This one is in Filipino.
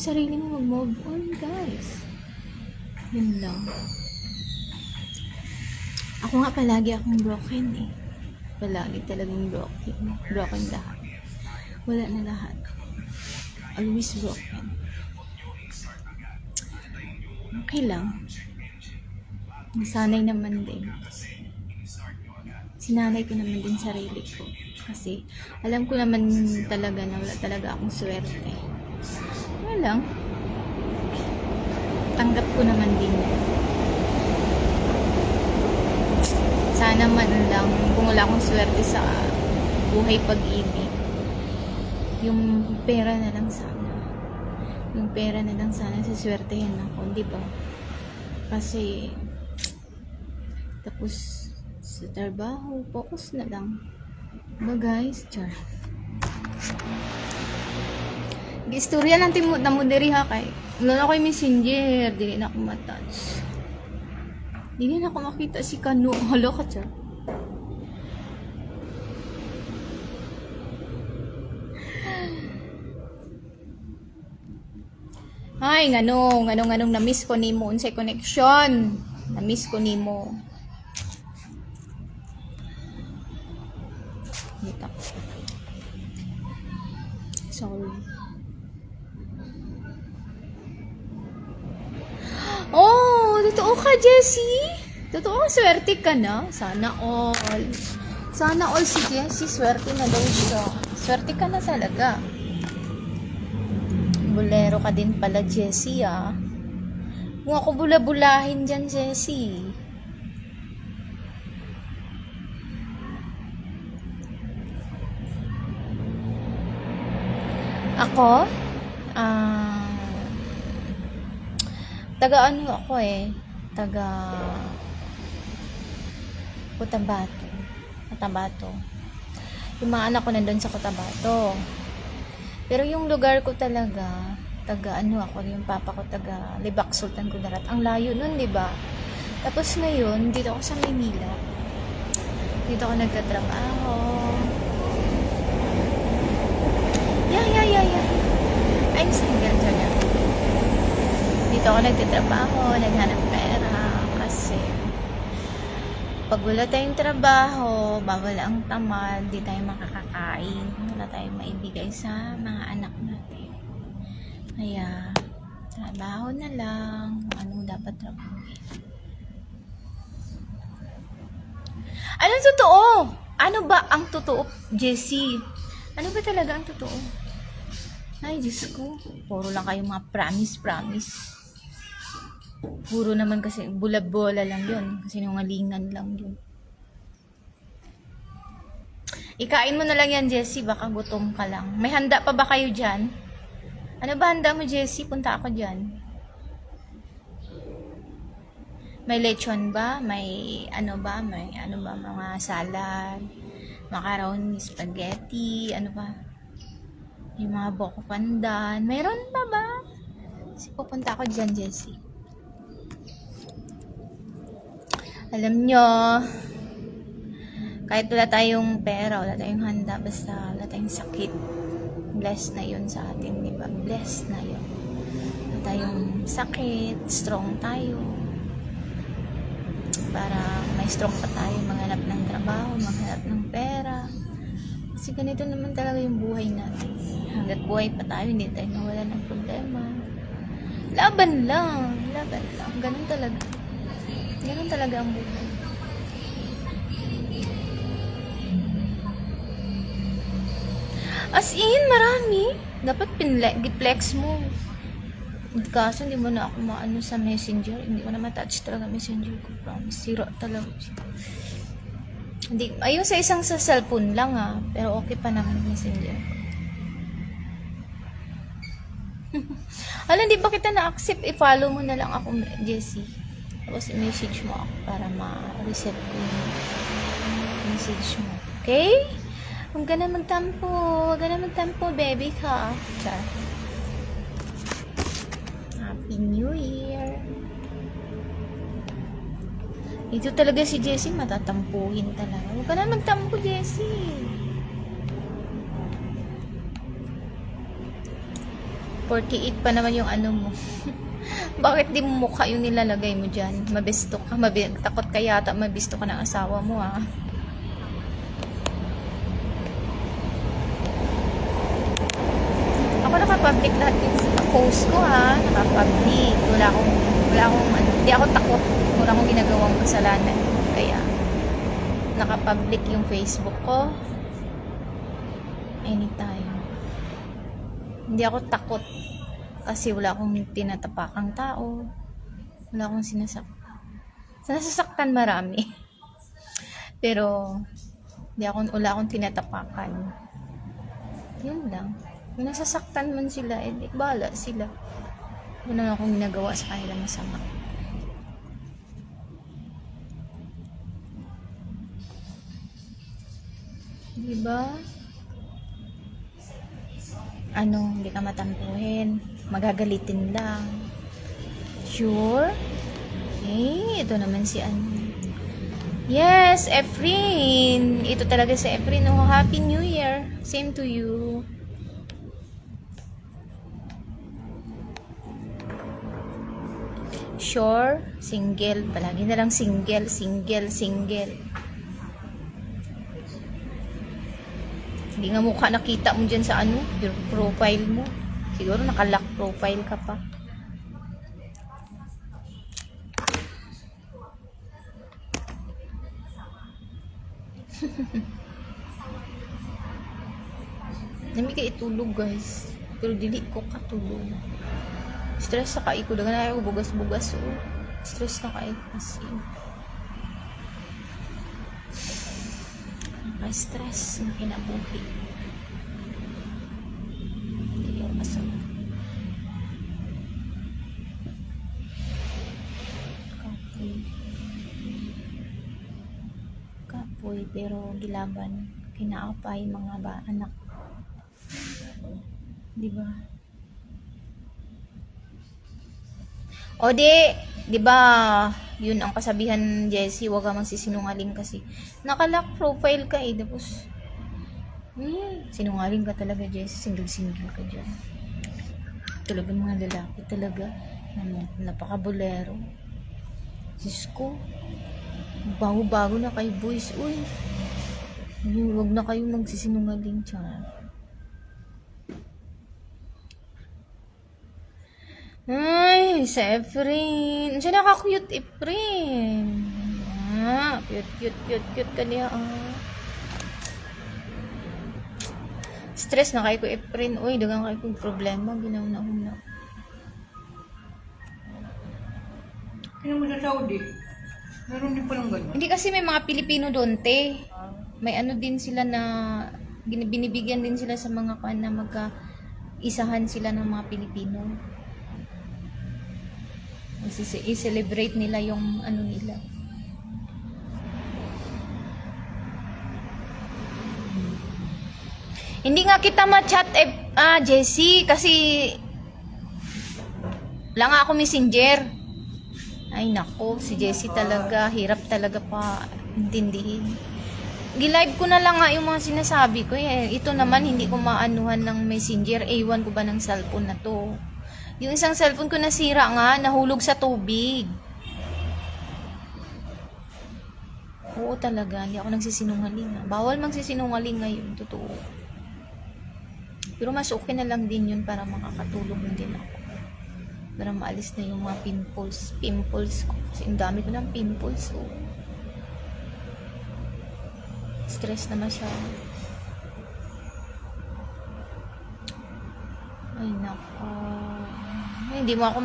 sarili mo, mag-move on, guys. Yun lang. Ako nga palagi akong broken eh. Palagi talagang broken. Broken lahat. Wala na lahat. Always broken. Okay lang. Nasanay naman din. Sinanay ko naman din sarili ko. Kasi alam ko naman talaga na wala talaga akong swerte. Wala lang. Tanggap ko naman din. Sana man lang kung wala akong swerte sa buhay pag-ibig, yung pera na lang sana. Yung pera na lang sana saswertehin ako, di ba? Kasi tapos sa trabaho, focus na lang. Diba guys? Char. Istorya natin mo na mo diri ha kay. Wala na ko yung messenger, dili na ako matouch. Dili na ako makita si Kano. Hala ka char. Ay, nganong na-miss ko nimo unsay connection. Na-miss ko nimo. Dito. Sorry. Oh, totoo ka, Jessie? Totoo, swerte ka na? Sana all. Sana all si Jessie, swerte na daw siya. Swerte ka na talaga. Bolero ka din pala, Jessie, ah. Kung ako bula-bulahin dyan, Jessie. Ako? Taga ano ako eh. Taga Cotabato. Cotabato. Yung mga anak ko nandun sa Cotabato. Pero yung lugar ko talaga, taga ano ako, yung papa ko taga Libak, Sultan Kudarat. Ang layo nun, di ba? Tapos ngayon, dito ako sa Maynila. Dito ako nagtatrabaho. Yeah. I'm single talaga. Dito ako nagtatrabaho, naghanap pera. Kasi, pag wala tayong trabaho, bawal ang tamad, di tayo makakakain, wala tayong maibigay sa mga anak natin. Kaya, trabaho na lang, anong dapat trabahuin. Anong totoo? Ano ba ang totoo, Jessie? Ano ba talaga ang totoo? Ay, Diyos ko, puro lang kayong mga promise. Puro naman kasi bula-bola lang yun. Kasi nungalingan lang yun. Ikain mo na lang yan, Jessie. Baka gutom ka lang. May handa pa ba kayo dyan? Ano ba handa mo, Jessie? Punta ako dyan. May lechon ba? May ano ba? Mga salad, macaroni, spaghetti, ano ba? May mga buko pandan. Mayroon pa ba? Kasi pupunta ako dyan, Jessie. Alam nyo, kahit wala tayong pera, wala tayong handa, basta wala tayong sakit, blessed na yun sa atin, di ba? Blessed na yun. Wala tayong sakit, strong tayo. Para may strong pa tayo, maghanap ng trabaho, maghanap ng pera. Kasi ganito naman talaga yung buhay natin. Hanggat buhay pa tayo, hindi tayo nawala ng problema. Laban lang. Ganun talaga. Ganun talaga ang buhay. As in, marami. Dapat flex mo. Kaso hindi mo na ako maano sa messenger. Hindi ko na matouch talaga messenger ko. Promise. Zero talaga. Hindi, ayun sa isang sa cellphone lang ah. Pero okay pa naman messenger ko. Alam, di ba kita na-accept? I-follow mo na lang ako, Jessie. Tapos i-message mo ako para ma-receive ko yung message mo. Okay? Huwag ka na magtampo, baby ka. Char. Happy New Year. Ito talaga si Jessie, matatampuhin talaga. Huwag ka na magtampo, Jessie. 48 pa naman yung ano mo. Bakit di mo mukha yung nilalagay mo dyan? Mabisto ka, takot ka yata, mabisto ka ng asawa mo ha. Ako naka-public lahat yung post ko ha, naka-public. Wala akong hindi ako takot. Wala akong ginagawang kasalanan. Kaya, naka-public yung Facebook ko. Anytime. Hindi ako takot. Kasi wala akong tinatapakang tao. Wala akong sinasaktan. Nasasaktan marami. Pero, wala akong tinatapakan. Yun lang. Kung nasasaktan man sila, bahala sila. Wala na akong ginagawa sa kanila masama. Diba? Hindi ka matampuhin. Magagalitin lang. Sure? Ito naman si Yes, Efrin. Ito talaga si Efrin. Oh, Happy New Year. Same to you. Sure? Single. Palagi na lang single. Hindi nga mukha nakita mo dyan sa your profile mo. Siguro naka-lock profile ka pa. Nami ka itulog guys. Pero dili ko katulog. Stress na kayo ko. Daga na kayo bugas-bugas. Stress na kayo kasi. Stress na kinabuhi. Hindi ako masama. Kapoy pero gilaban kinaapay mga anak. Diba? Diba, yun ang kasabihan, Jessie, huwag ka magsisinungaling kasi naka-lock profile ka tapos sinungaling ka talaga, Jessie, single ka dyan. Talaga mga lalaki talaga, napaka-bolero. Diyos ko, bago na kayo boys, huwag na kayo magsisinungaling, tiyan. Ay, sa Efren. Siya naka-cute, Efren. Cute ka niya. Stress na kayo ko, Efren. Dagang kayo kong problema. Ginaw-na. Kaya mo sa Saudi? Meron din palang ganyan. Hindi kasi may mga Pilipino doon, te. May din sila na binibigyan din sila sa mga na magka-isahan sila ng mga Pilipino. I-celebrate nila yung nila. Hindi nga kita ma-chat Jessie kasi lang ako messenger. Ay nako, si Jessie talaga hirap talaga pa intindihin. Gi-live ko na lang nga yung mga sinasabi ko Ito naman hindi ko maanuhan ng messenger. Ewan ko ba ng cellphone na to. Yung isang cellphone ko nasira nga, nahulog sa tubig. Oo talaga, hindi ako nagsisinungaling. Bawal magsisinungaling ngayon, totoo. Pero mas okay na lang din yun para makakatulong din ako. Para maalis na yung mga pimples ko. Kasi ang dami ko ng pimples. Stress na masyado. Ay nako. Hindi mo ako